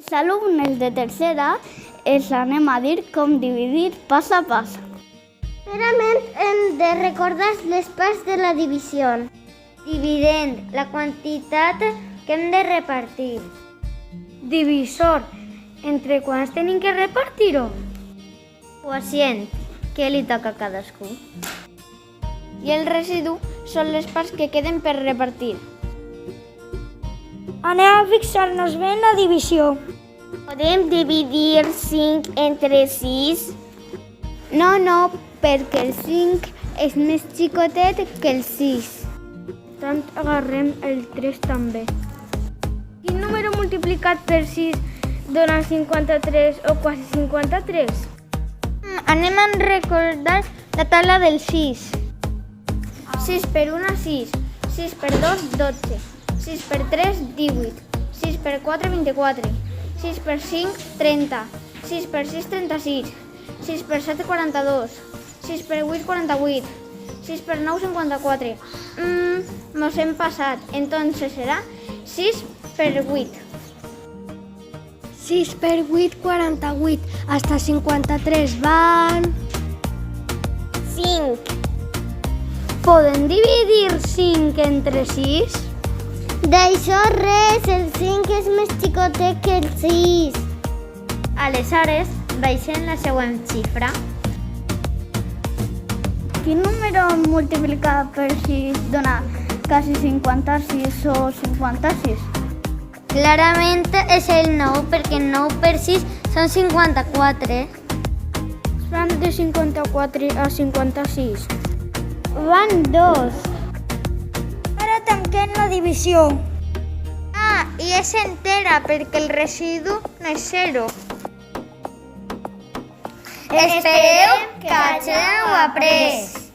Els alumnes de tercera els anem a dir com dividir pas a pas. Primerament hem de recordar les parts de la divisió. Dividend, la quantitat que hem de repartir. Divisor, entre quants tenim que repartir-ho? Quocient, què li toca a cadascú. I el residu són les parts que queden per repartir. Anem a fixar-nos bé en la divisió. Podem dividir 5 entre 6? No, perquè el 5 és més xicotet que el 6. Tant agarrem el 3 també. Quin número multiplicat per 6 dona 53 o quasi 53? Anem a recordar la taula del 6. 6 per 1, 6. 6 per 2, 12. 6 per 3, 18. 6 per 4, 24. 6 per 5, 30. 6 per 6, 36. 6 per 7, 42. 6 per 8, 48. 6 per 9, 54. Nos hem passat. Entonces serà 6 per 8. 6 per 8, 48. Hasta 53 van... 5. Podem dividir 5 entre 6? D'això res, el 5 és més xicotet que el 6. Aleshores, baixem la següent xifra. Quin número multiplicat per 6 dona quasi 56 o 56? Clarament és el 9, perquè 9 per 6 són 54. Van de 54 a 56. Van 2. Ara tanquem la divisió. I és entera, perquè el residu no és 0. Espereu que hàgiu après.